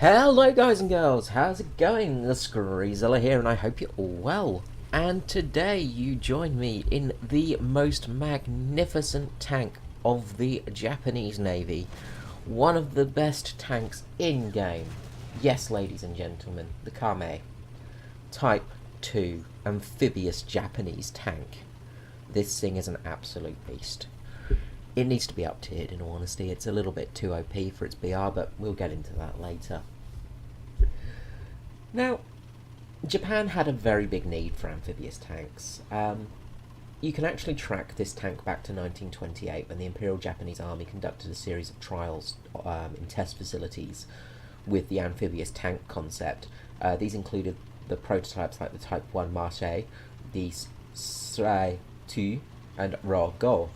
Hello guys and girls, how's it going? The Screezilla here and I hope you're all well. And today you join me in the most magnificent tank of the Japanese Navy. One of the best tanks in-game. Yes, ladies and gentlemen, the Kame. Type 2 amphibious Japanese tank. This thing is an absolute beast. It needs to be up-tiered, in all honesty. It's a little bit too OP for its BR, but we'll get into that later. Now, Japan had a very big need for amphibious tanks. You can actually track this tank back to 1928, when the Imperial Japanese Army conducted a series of trials in test facilities with the amphibious tank concept. These included the prototypes like the Type-1 Marche, the Type-2 and Go,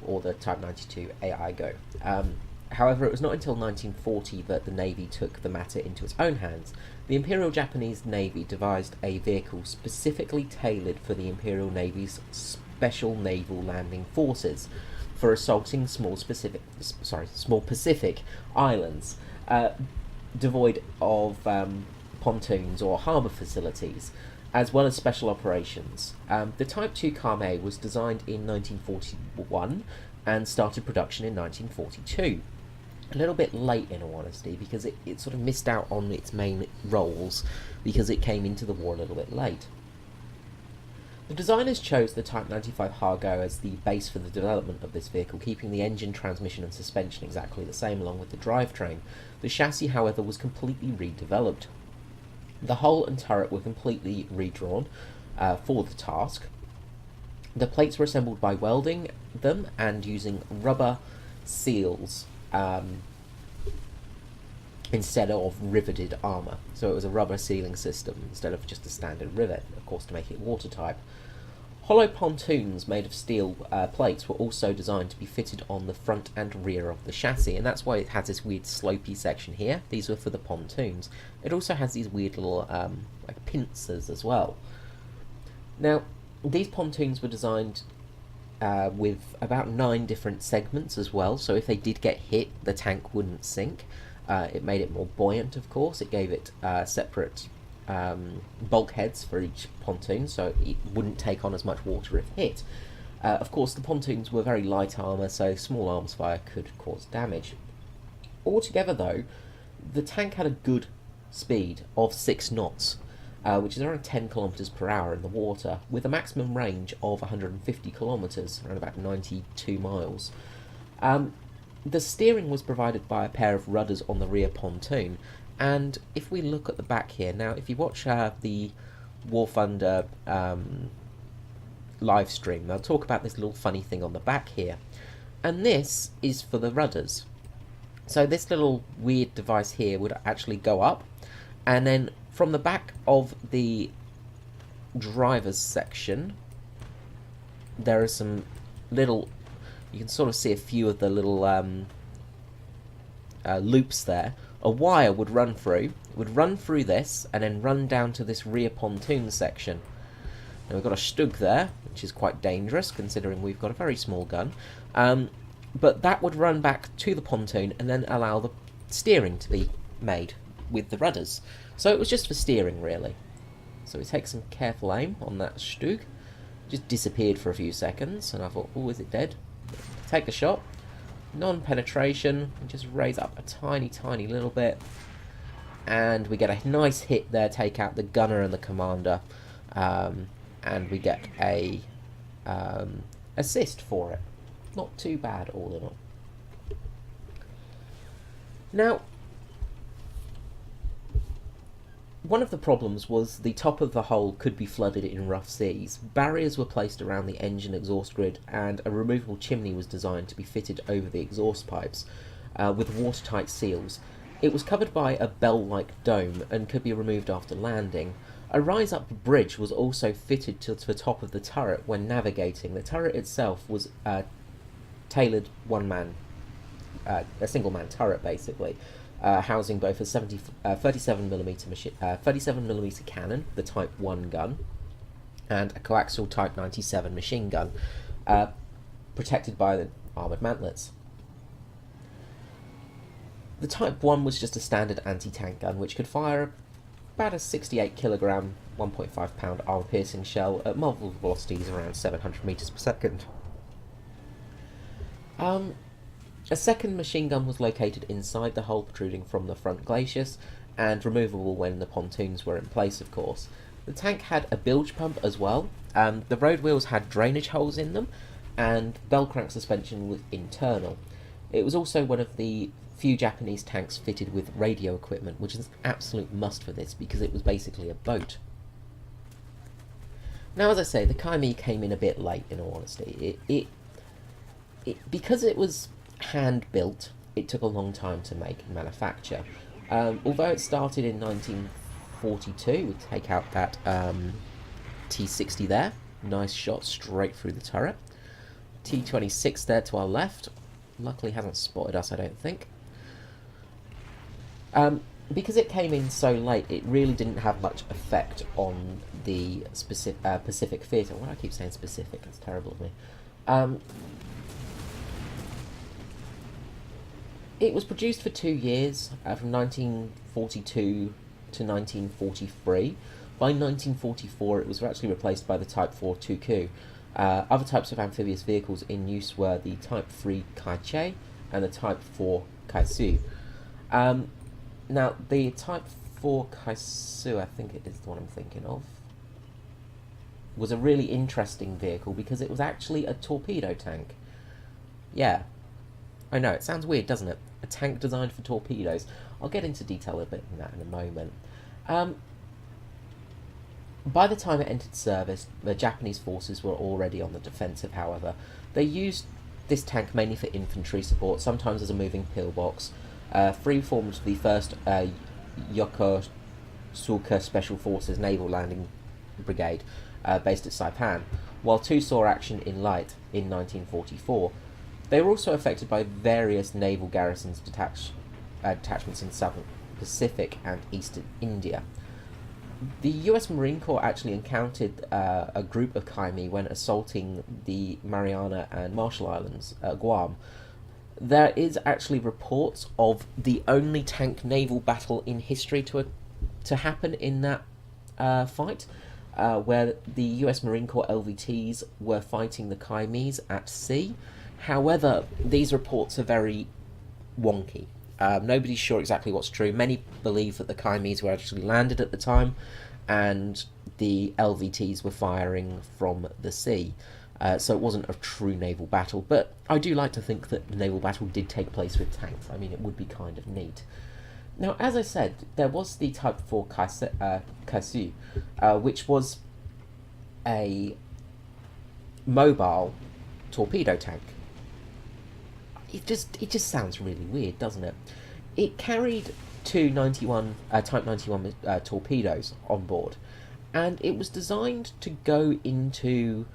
or the Type 92 AI Go. However, it was not until 1940 that the Navy took the matter into its own hands. The Imperial Japanese Navy devised a vehicle specifically tailored for the Imperial Navy's Special Naval Landing Forces for assaulting small Pacific islands, devoid of pontoons or harbour facilities, as well as special operations. The Type 2 Kame was designed in 1941 and started production in 1942. A little bit late, in all honesty, because it sort of missed out on its main roles because it came into the war a little bit late. The designers chose the Type 95 Hargo as the base for the development of this vehicle, keeping the engine, transmission and suspension exactly the same along with the drivetrain. The chassis, however, was completely redeveloped. The hull and turret were completely redrawn for the task. The plates were assembled by welding them and using rubber seals instead of riveted armour. So it was a rubber sealing system instead of just a standard rivet, of course, to make it watertight. Hollow pontoons made of steel plates were also designed to be fitted on the front and rear of the chassis, and that's why it has this weird slopey section here. These were for the pontoons. It also has these weird little like pincers as well. Now, these pontoons were designed with about 9 different segments as well, so if they did get hit, the tank wouldn't sink. It made it more buoyant, of course. It gave it separate bulkheads for each pontoon, so it wouldn't take on as much water if hit. Of course, the pontoons were very light armour, so small arms fire could cause damage. Altogether, though, the tank had a good speed of 6 knots, which is around 10 kilometers per hour in the water, with a maximum range of 150 kilometers, around about 92 miles. The steering was provided by a pair of rudders on the rear pontoon, and if we look at the back here, now if you watch the War Thunder live stream, they'll talk about this little funny thing on the back here, and this is for the rudders. So this little weird device here would actually go up, and then from the back of the driver's section, there are some little, you can sort of see a few of the little loops there. A wire would run through this, and then run down to this rear pontoon section. Now we've got a Stug there, which is quite dangerous, considering we've got a very small gun. But that would run back to the pontoon, and then allow the steering to be made with the rudders. So it was just for steering, really. So we take some careful aim on that Stug. Just disappeared for a few seconds, and I thought, oh, is it dead? Take the shot. Non-penetration, just raise up a tiny little bit, and we get a nice hit there, take out the gunner and the commander, and we get a assist for it. Not too bad, all in all. Now, one of the problems was the top of the hull could be flooded in rough seas. Barriers were placed around the engine exhaust grid, and a removable chimney was designed to be fitted over the exhaust pipes with watertight seals. It was covered by a bell-like dome and could be removed after landing. A rise-up bridge was also fitted to the top of the turret when navigating. The turret itself was tailored a single-man turret, basically. Housing both a 37mm cannon, the Type 1 gun, and a coaxial Type 97 machine gun, protected by the armoured mantlets. The Type 1 was just a standard anti-tank gun which could fire about a 68 kilogram, 1.5 pound armor-piercing shell at multiple velocities around 700 meters per second. A second machine gun was located inside the hull protruding from the front glacis and removable when the pontoons were in place, of course. The tank had a bilge pump as well. The road wheels had drainage holes in them, and bell crank suspension was internal. It was also one of the few Japanese tanks fitted with radio equipment, which is an absolute must for this because it was basically a boat. Now, as I say, the Kaimi came in a bit late, in all honesty. Because it was hand-built, it took a long time to make and manufacture. Although it started in 1942, we take out that T-60 there. Nice shot straight through the turret. T-26 there to our left. Luckily hasn't spotted us, I don't think. Because it came in so late, it really didn't have much effect on the Pacific Theatre. Why do I keep saying specific? That's terrible of me. It was produced for 2 years, from 1942 to 1943. By 1944, it was actually replaced by the Type 4 Tuku. Other types of amphibious vehicles in use were the Type 3 Kaichei and the Type 4 Kaisu. Now, the Type 4 Kaisu, I think it is the one I'm thinking of, was a really interesting vehicle because it was actually a torpedo tank. Yeah, I know, it sounds weird, doesn't it? A tank designed for torpedoes. I'll get into detail a bit on that in a moment. By the time it entered service, the Japanese forces were already on the defensive, however. They used this tank mainly for infantry support, sometimes as a moving pillbox. Three formed the 1st Yokosuka Special Forces Naval Landing Brigade, based at Saipan, while 2 saw action in light in 1944. They were also affected by various naval garrisons detachments in southern Pacific and eastern India. The US Marine Corps actually encountered a group of Kaimi when assaulting the Mariana and Marshall Islands, Guam. There is actually reports of the only tank naval battle in history to happen in that fight, where the US Marine Corps LVTs were fighting the Kaimis at sea. However, these reports are very wonky. Nobody's sure exactly what's true. Many believe that the Kaimis were actually landed at the time and the LVTs were firing from the sea. So it wasn't a true naval battle, but I do like to think that the naval battle did take place with tanks. I mean, it would be kind of neat. Now, as I said, there was the Type 4 Kaisu, which was a mobile torpedo tank. It just sounds really weird, doesn't it? It carried 2 Type 91 torpedoes on board, and it was designed to go into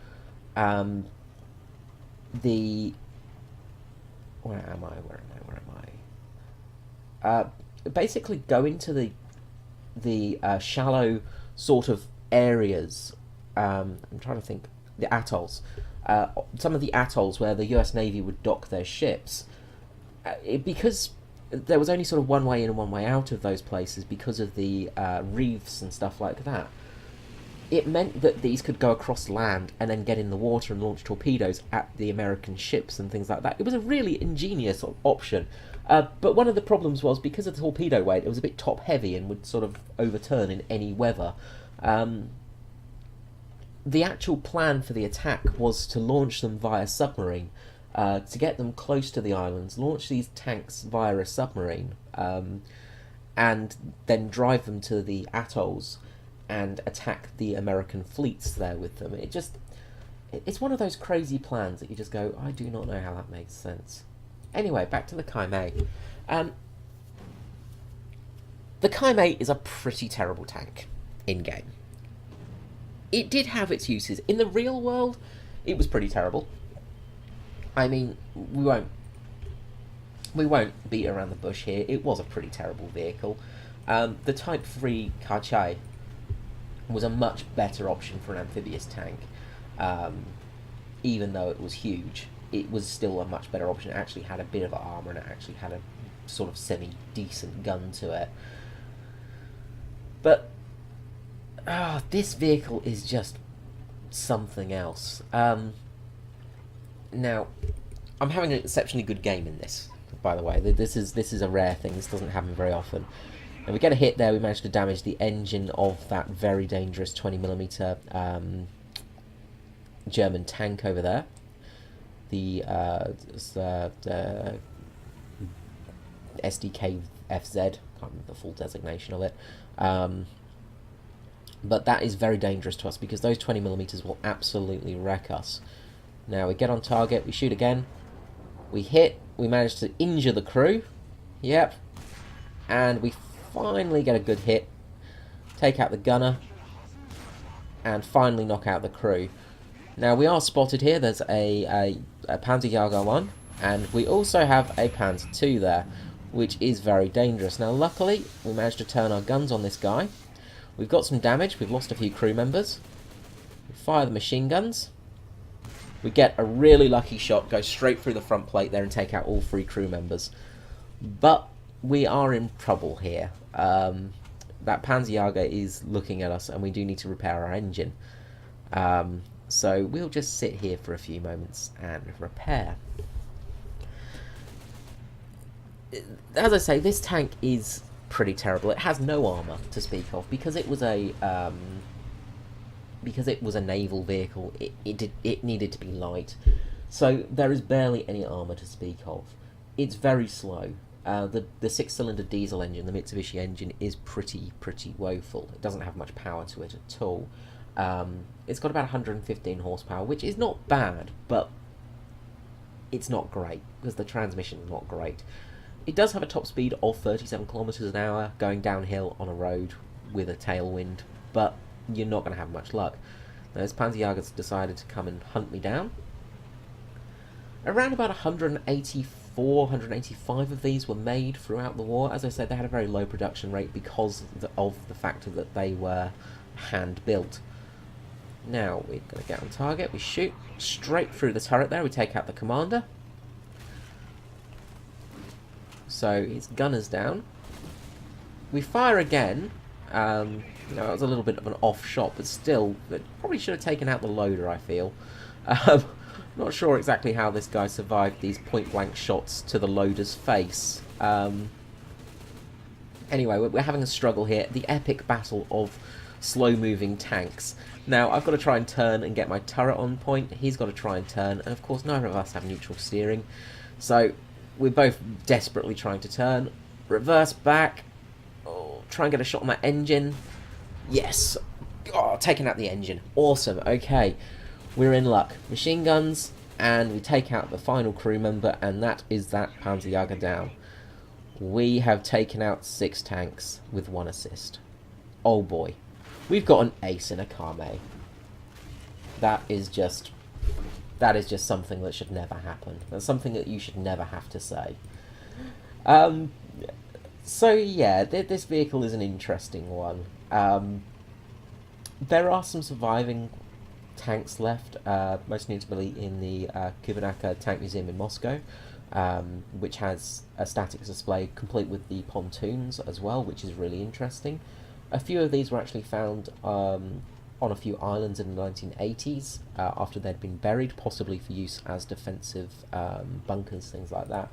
the where am I? Basically, go into the shallow sort of areas. I'm trying to think. The atolls. Some of the atolls where the US Navy would dock their ships. Because there was only sort of one way in and one way out of those places because of the reefs and stuff like that, it meant that these could go across land and then get in the water and launch torpedoes at the American ships and things like that. It was a really ingenious option. But one of the problems was, because of the torpedo weight, it was a bit top-heavy and would sort of overturn in any weather. The actual plan for the attack was to launch them via submarine, to get them close to the islands, launch these tanks via a submarine, and then drive them to the atolls and attack the American fleets there with them. It's one of those crazy plans that you just go, I do not know how that makes sense. Anyway, back to the Kaimei. The Kaimei is a pretty terrible tank in-game. It did have its uses. In the real world, it was pretty terrible. I mean, we won't beat around the bush here. It was a pretty terrible vehicle. The Type 3 Kaichei was a much better option for an amphibious tank. Even though it was huge, it was still a much better option. It actually had a bit of armour and it actually had a sort of semi-decent gun to it. But this vehicle is just something else. Now, I'm having an exceptionally good game in this, by the way. This is a rare thing. This doesn't happen very often. And we get a hit there. We managed to damage the engine of that very dangerous 20mm German tank over there. The SDK FZ. Can't remember the full designation of it. But that is very dangerous to us because those 20mm will absolutely wreck us. Now we get on target, we shoot again, we hit, we manage to injure the crew, yep, and we finally get a good hit, take out the gunner, and finally knock out the crew. Now we are spotted here, there's a Panzerjäger 1, and we also have a Panzer 2 there, which is very dangerous. Now luckily, we managed to turn our guns on this guy. We've got some damage, we've lost a few crew members. We fire the machine guns. We get a really lucky shot, go straight through the front plate there and take out all 3 crew members. But we are in trouble here. That Panzerjäger is looking at us and we do need to repair our engine. So we'll just sit here for a few moments and repair. As I say, this tank is pretty terrible. It has no armour to speak of because it was a naval vehicle. It needed to be light, so there is barely any armour to speak of. It's very slow. The 6-cylinder diesel engine, the Mitsubishi engine, is pretty woeful. It doesn't have much power to it at all. It's got about 115 horsepower, which is not bad, but it's not great because the transmission is not great. It does have a top speed of 37 kilometers an hour going downhill on a road with a tailwind, but you're not going to have much luck. Those Panzerjägers decided to come and hunt me down. Around about 184, 185 of these were made throughout the war. As I said, they had a very low production rate because of the fact that they were hand-built. Now, we're going to get on target. We shoot straight through the turret there. We take out the commander. So his gunner's down. We fire again. That was a little bit of an off shot, but still, it probably should have taken out the loader, I feel. Not sure exactly how this guy survived these point-blank shots to the loader's face. Anyway, we're having a struggle here. The epic battle of slow-moving tanks. Now, I've got to try and turn and get my turret on point. He's got to try and turn, and of course, neither of us have neutral steering. So, we're both desperately trying to turn. Reverse back. Oh, try and get a shot on that engine. Yes. Oh, taking out the engine. Awesome. Okay. We're in luck. Machine guns, and we take out the final crew member, and that is that Panzerjäger down. We have taken out 6 tanks with 1 assist. Oh boy. We've got an ace in a Kame. That is just something that should never happen. That's something that you should never have to say. So yeah, this vehicle is an interesting one. There are some surviving tanks left, most notably in the Kubinaka Tank Museum in Moscow, which has a static display complete with the pontoons as well, which is really interesting. A few of these were actually found on a few islands in the 1980s after they'd been buried, possibly for use as defensive bunkers, things like that.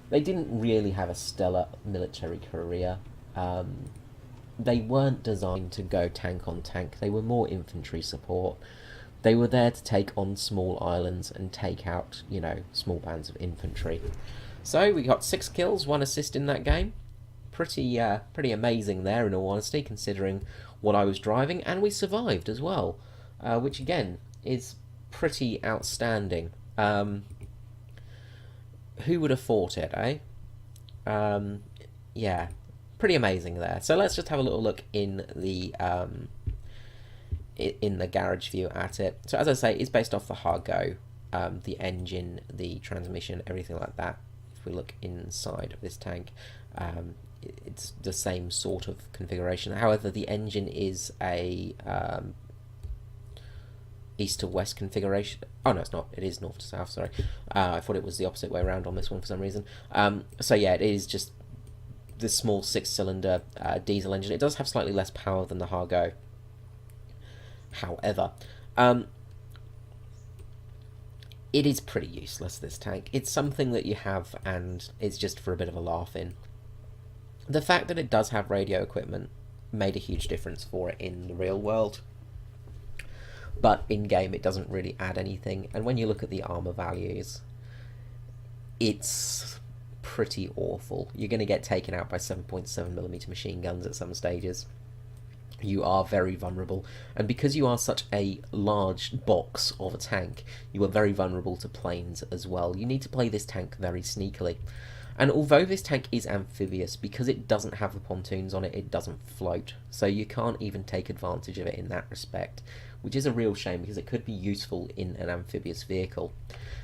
They didn't really have a stellar military career. They weren't designed to go tank on tank. They were more infantry support. They were there to take on small islands and take out, small bands of infantry. So we got 6 kills, 1 assist in that game. Pretty amazing there, in all honesty, considering what I was driving, and we survived as well, which again is pretty outstanding. Who would have thought it, eh? Yeah, pretty amazing there. So let's just have a little look in the garage view at it. So as I say, it's based off the Hargo, the engine, the transmission, everything like that. If we look inside of this tank, it's the same sort of configuration. However, the engine is a east to west configuration. Oh no, it's not. It is north to south. Sorry, I thought it was the opposite way around on this one for some reason. So yeah, it is just the small 6-cylinder diesel engine. It does have slightly less power than the Hargo. However, it is pretty useless, this tank. It's something that you have and it's just for a bit of a laugh in. The fact that it does have radio equipment made a huge difference for it in the real world, but in game it doesn't really add anything. And when you look at the armor values, it's pretty awful. You're going to get taken out by 7.7mm machine guns at some stages. You are very vulnerable, and because you are such a large box of a tank, you are very vulnerable to planes as well. You need to play this tank very sneakily. And although this tank is amphibious, because it doesn't have the pontoons on it, it doesn't float. So you can't even take advantage of it in that respect, which is a real shame because it could be useful in an amphibious vehicle.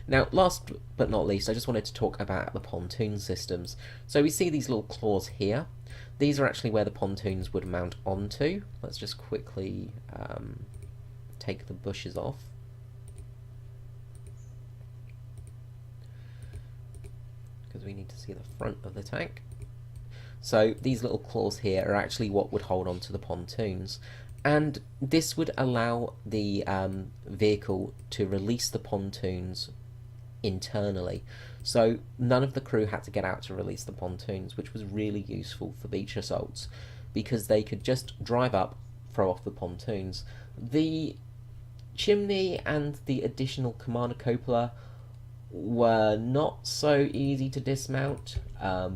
Now, last but not least, I just wanted to talk about the pontoon systems. So we see these little claws here. These are actually where the pontoons would mount onto. Let's just quickly take the bushes off. Because we need to see the front of the tank. So these little claws here are actually what would hold on to the pontoons. And this would allow the vehicle to release the pontoons internally. So none of the crew had to get out to release the pontoons, which was really useful for beach assaults, because they could just drive up, throw off the pontoons. The chimney and the additional commander cupola were not so easy to dismount. I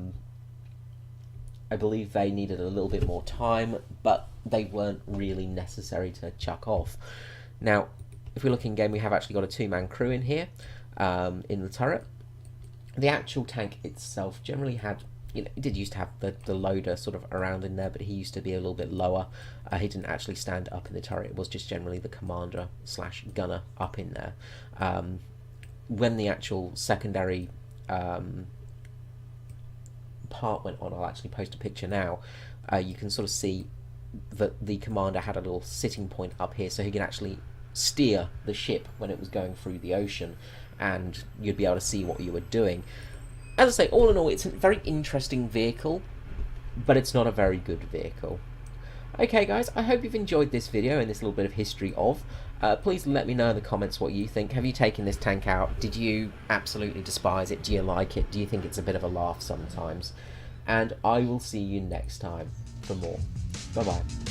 believe they needed a little bit more time, but they weren't really necessary to chuck off. Now, if we look in game, we have actually got a 2-man crew in here, in the turret. The actual tank itself generally had, you know, it did used to have the loader sort of around in there, but he used to be a little bit lower. He didn't actually stand up in the turret. It was just generally the commander / gunner up in there. When the actual secondary part went on, I'll actually post a picture now. You can sort of see that the commander had a little sitting point up here, so he could actually steer the ship when it was going through the ocean, and you'd be able to see what you were doing. As I say, all in all, it's a very interesting vehicle, but it's not a very good vehicle. Okay guys, I hope you've enjoyed this video and this little bit of history of. Please let me know in the comments what you think. Have you taken this tank out? Did you absolutely despise it? Do you like it? Do you think it's a bit of a laugh sometimes? And I will see you next time for more. Bye bye.